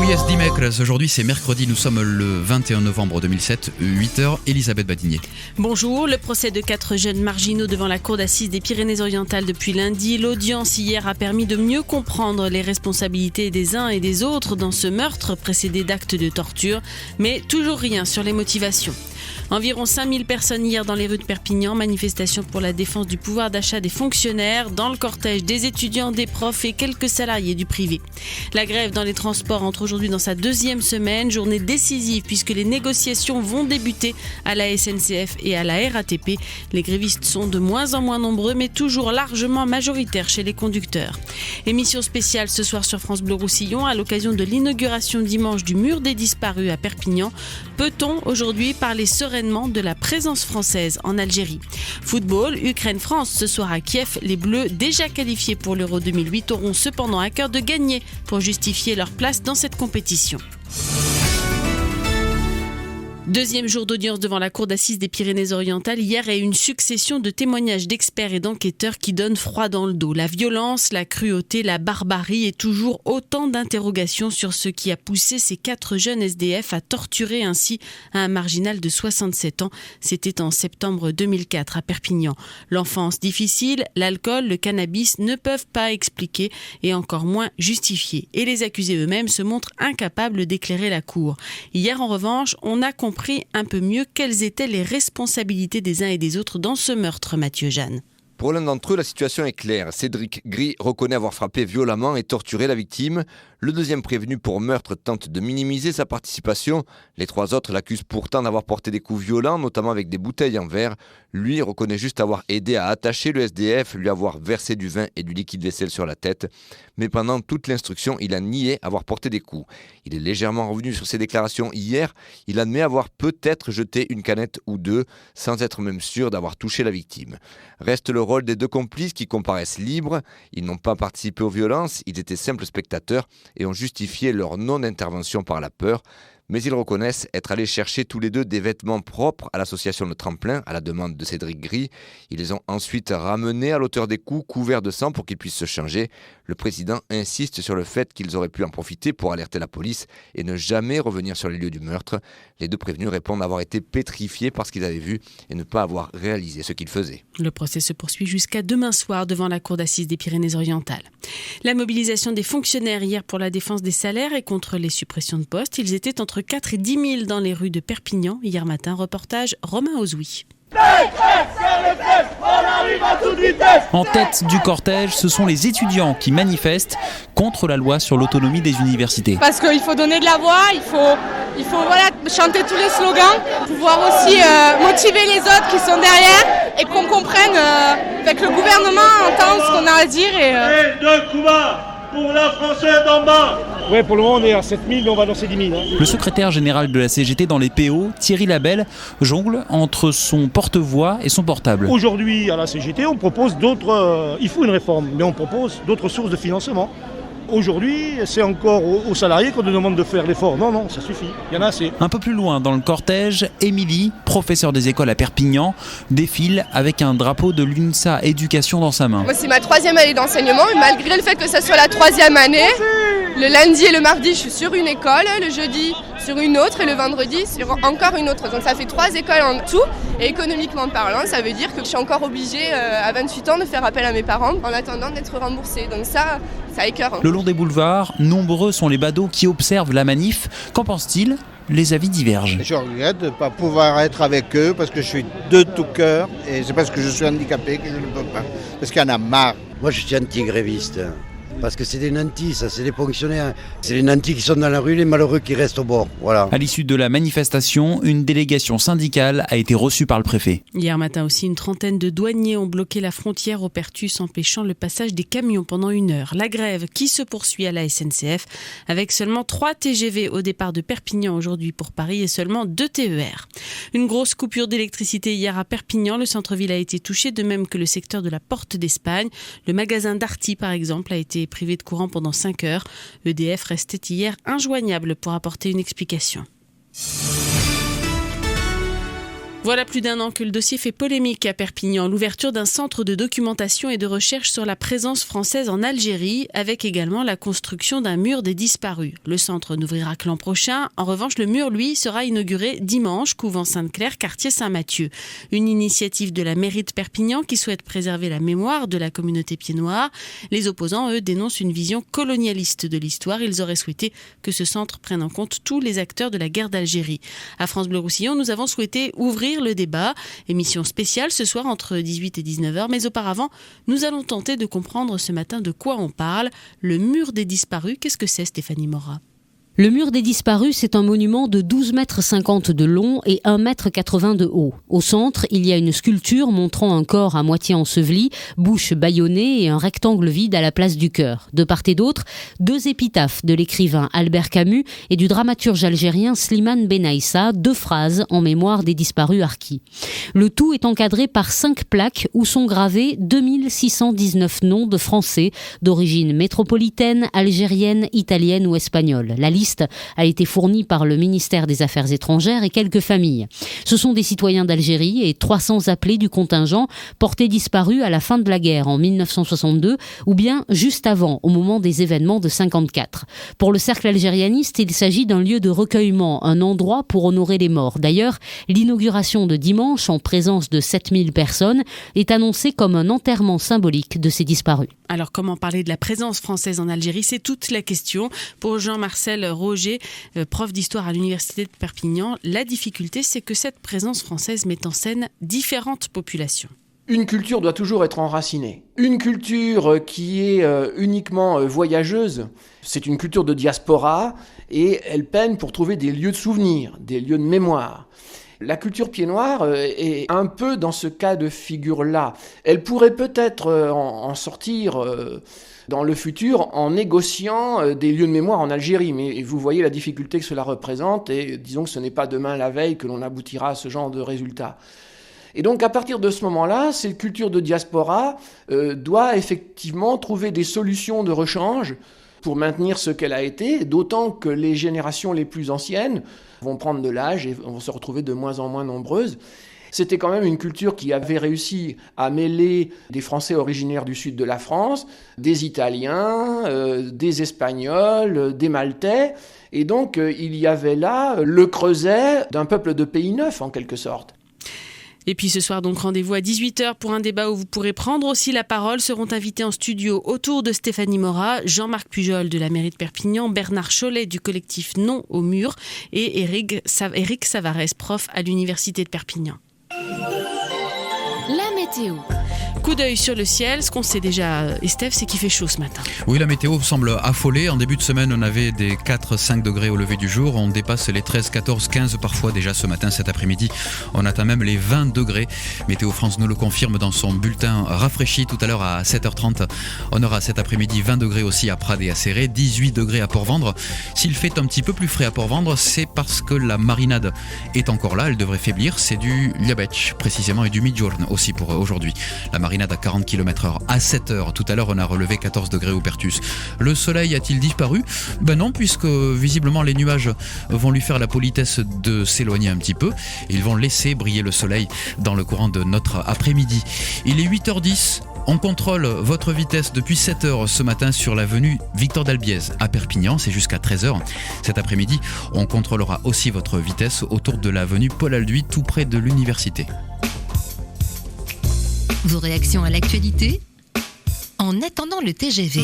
Avui és dimecres, aujourd'hui c'est mercredi, nous sommes le 21 novembre 2007, 8h, Elisabeth Badinier. Bonjour, le procès de 4 jeunes marginaux devant la cour d'assises des Pyrénées-Orientales depuis lundi. L'audience hier a permis de mieux comprendre les responsabilités des uns et des autres dans ce meurtre précédé d'actes de torture, mais toujours rien sur les motivations. Environ 5000 personnes hier dans les rues de Perpignan, manifestation pour la défense du pouvoir d'achat des fonctionnaires, dans le cortège des étudiants, des profs et quelques salariés du privé. La grève dans les transports entre aujourd'hui dans sa deuxième semaine, journée décisive puisque les négociations vont débuter à la SNCF et à la RATP. Les grévistes sont de moins en moins nombreux mais toujours largement majoritaires chez les conducteurs. Émission spéciale ce soir sur France Bleu Roussillon à l'occasion de l'inauguration dimanche du mur des disparus à Perpignan. Peut-on aujourd'hui parler sereinement de la présence française en Algérie? Football, Ukraine-France ce soir à Kiev. Les Bleus, déjà qualifiés pour l'Euro 2008, auront cependant à cœur de gagner pour justifier leur place dans cette compétition. Deuxième jour d'audience devant la cour d'assises des Pyrénées-Orientales hier et une succession de témoignages d'experts et d'enquêteurs qui donnent froid dans le dos. La violence, la cruauté, la barbarie et toujours autant d'interrogations sur ce qui a poussé ces 4 jeunes SDF à torturer ainsi un marginal de 67 ans. C'était en septembre 2004 à Perpignan. L'enfance difficile, l'alcool, le cannabis ne peuvent pas expliquer et encore moins justifier. Et les accusés eux-mêmes se montrent incapables d'éclairer la cour. Hier en revanche, on a compris un peu mieux quelles étaient les responsabilités des uns et des autres dans ce meurtre, Mathieu Jeanne. Pour l'un d'entre eux, la situation est claire. Cédric Gris reconnaît avoir frappé violemment et torturé la victime. Le deuxième prévenu pour meurtre tente de minimiser sa participation. Les 3 autres l'accusent pourtant d'avoir porté des coups violents, notamment avec des bouteilles en verre. Lui reconnaît juste avoir aidé à attacher le SDF, lui avoir versé du vin et du liquide vaisselle sur la tête. Mais pendant toute l'instruction, il a nié avoir porté des coups. Il est légèrement revenu sur ses déclarations hier. Il admet avoir peut-être jeté une canette ou 2, sans être même sûr d'avoir touché la victime. Reste le rôle des 2 complices qui comparaissent libres. Ils n'ont pas participé aux violences, ils étaient simples spectateurs et ont justifié leur non-intervention par la peur. Mais ils reconnaissent être allés chercher tous les 2 des vêtements propres à l'association Le Tremplin, à la demande de Cédric Gris. Ils les ont ensuite ramenés à l'auteur des coups, couverts de sang pour qu'ils puissent se changer. Le président insiste sur le fait qu'ils auraient pu en profiter pour alerter la police et ne jamais revenir sur les lieux du meurtre. Les 2 prévenus répondent avoir été pétrifiés par ce qu'ils avaient vu et ne pas avoir réalisé ce qu'ils faisaient. Le procès se poursuit jusqu'à demain soir devant la cour d'assises des Pyrénées-Orientales. La mobilisation des fonctionnaires hier pour la défense des salaires et contre les suppressions de postes. Ils étaient entre 4 et 10 000 dans les rues de Perpignan. Hier matin, reportage Romain Ozoui. En tête du cortège, ce sont les étudiants qui manifestent contre la loi sur l'autonomie des universités. Parce qu'il faut donner de la voix, il faut chanter tous les slogans, pouvoir aussi motiver les autres qui sont derrière et qu'on comprenne que le gouvernement entende ce qu'on a à dire. Et de Cuba pour la Française d'en bas. Ouais, pour le moment on est à 7000 mais on va lancer 10 000. Le secrétaire général de la CGT dans les PO, Thierry Labelle, jongle entre son porte-voix et son portable. Aujourd'hui à la CGT on propose d'autres, il faut une réforme, mais on propose d'autres sources de financement. Aujourd'hui, c'est encore aux salariés qu'on nous demande de faire l'effort. Non, ça suffit, il y en a assez. Un peu plus loin dans le cortège, Émilie, professeure des écoles à Perpignan, défile avec un drapeau de l'UNSA Éducation dans sa main. Moi, c'est ma 3e année d'enseignement, et malgré le fait que ça soit la 3e année, le lundi et le mardi, je suis sur une école, le jeudi sur une autre et le vendredi sur encore une autre. Donc ça fait 3 écoles en tout. Et économiquement parlant, ça veut dire que je suis encore obligée à 28 ans de faire appel à mes parents en attendant d'être remboursée. Donc ça écœure. Le long des boulevards, nombreux sont les badauds qui observent la manif. Qu'en pense-t-il ? Les avis divergent. Je regrette de ne pas pouvoir être avec eux parce que je suis de tout cœur et c'est parce que je suis handicapé que je ne peux pas. Parce qu'il y en a marre. Moi je suis anti-gréviste. Parce que c'est des nantis, ça, c'est des fonctionnaires. C'est les nantis qui sont dans la rue, les malheureux qui restent au bord. Voilà. À l'issue de la manifestation, une délégation syndicale a été reçue par le préfet. Hier matin aussi, une trentaine de douaniers ont bloqué la frontière au Pertus, empêchant le passage des camions pendant 1 heure. La grève qui se poursuit à la SNCF, avec seulement 3 TGV au départ de Perpignan aujourd'hui pour Paris et seulement 2 TER. Une grosse coupure d'électricité hier à Perpignan. Le centre-ville a été touché, de même que le secteur de la Porte d'Espagne. Le magasin Darty, par exemple, a été privé de courant pendant 5 heures. EDF restait hier injoignable pour apporter une explication. Voilà plus d'un an que le dossier fait polémique à Perpignan. L'ouverture d'un centre de documentation et de recherche sur la présence française en Algérie, avec également la construction d'un mur des disparus. Le centre n'ouvrira que l'an prochain. En revanche, le mur, lui, sera inauguré dimanche, couvent Sainte-Claire, quartier Saint-Mathieu. Une initiative de la mairie de Perpignan qui souhaite préserver la mémoire de la communauté pied-noir. Les opposants, eux, dénoncent une vision colonialiste de l'histoire. Ils auraient souhaité que ce centre prenne en compte tous les acteurs de la guerre d'Algérie. À France Bleu Roussillon, nous avons souhaité ouvrir le débat. Émission spéciale ce soir entre 18 et 19h. Mais auparavant, nous allons tenter de comprendre ce matin de quoi on parle. Le mur des disparus, qu'est-ce que c'est, Stéphanie Morat ? Le mur des disparus, c'est un monument de 12,50 m de long et 1,80 m de haut. Au centre, il y a une sculpture montrant un corps à moitié enseveli, bouche bâillonnée et un rectangle vide à la place du cœur. De part et d'autre, 2 épitaphes de l'écrivain Albert Camus et du dramaturge algérien Slimane Benaïssa, 2 phrases en mémoire des disparus harkis. Le tout est encadré par 5 plaques où sont gravés 2619 noms de Français d'origine métropolitaine, algérienne, italienne ou espagnole. La liste a été fournie par le ministère des Affaires étrangères et quelques familles. Ce sont des citoyens d'Algérie et 300 appelés du contingent portés disparus à la fin de la guerre en 1962 ou bien juste avant, au moment des événements de 54. Pour le cercle algérianiste, il s'agit d'un lieu de recueillement, un endroit pour honorer les morts. D'ailleurs, l'inauguration de dimanche, en présence de 7000 personnes, est annoncée comme un enterrement symbolique de ces disparus. Alors, comment parler de la présence française en Algérie ? C'est toute la question. Pour Jean-Marcel Roger, prof d'histoire à l'université de Perpignan, la difficulté, c'est que cette présence française met en scène différentes populations. Une culture doit toujours être enracinée. Une culture qui est uniquement voyageuse, c'est une culture de diaspora et elle peine pour trouver des lieux de souvenir, des lieux de mémoire. La culture pied-noir est un peu dans ce cas de figure-là. Elle pourrait peut-être en sortir dans le futur en négociant des lieux de mémoire en Algérie. Mais vous voyez la difficulté que cela représente et disons que ce n'est pas demain la veille que l'on aboutira à ce genre de résultat. Et donc à partir de ce moment-là, cette culture de diaspora doit effectivement trouver des solutions de rechange pour maintenir ce qu'elle a été, d'autant que les générations les plus anciennes vont prendre de l'âge et vont se retrouver de moins en moins nombreuses. C'était quand même une culture qui avait réussi à mêler des Français originaires du sud de la France, des Italiens, des Espagnols, des Maltais. Et donc il y avait là le creuset d'un peuple de pays neuf en quelque sorte. Et puis ce soir, donc rendez-vous à 18h pour un débat où vous pourrez prendre aussi la parole. Seront invités en studio autour de Stéphanie Morat, Jean-Marc Pujol de la mairie de Perpignan, Bernard Chollet du collectif Non au mur et Éric Savarès, prof à l'université de Perpignan. La météo. Coup d'œil sur le ciel, ce qu'on sait déjà, Estève, c'est qu'il fait chaud ce matin. Oui, la météo semble affolée. En début de semaine, on avait des 4-5 degrés au lever du jour. On dépasse les 13, 14, 15 parfois déjà ce matin. Cet après-midi, on atteint même les 20 degrés. Météo France nous le confirme dans son bulletin rafraîchi tout à l'heure à 7h30. On aura cet après-midi 20 degrés aussi à Prades et à Céré, 18 degrés à Port-Vendre. S'il fait un petit peu plus frais à Port-Vendre, c'est parce que la marinade est encore là. Elle devrait faiblir. C'est du liabech précisément et du midjourn aussi pour aujourd'hui. La marinade à 40 km/h à 7h. Tout à l'heure, on a relevé 14 degrés au Pertus. Le soleil a-t-il disparu ? Ben non, puisque visiblement les nuages vont lui faire la politesse de s'éloigner un petit peu. Ils vont laisser briller le soleil dans le courant de notre après-midi. Il est 8h10. On contrôle votre vitesse depuis 7h ce matin sur l'avenue Victor d'Albiez à Perpignan, c'est jusqu'à 13h. Cet après-midi, on contrôlera aussi votre vitesse autour de l'avenue Paul Alduy, tout près de l'université. Vos réactions à l'actualité ? En attendant le TGV.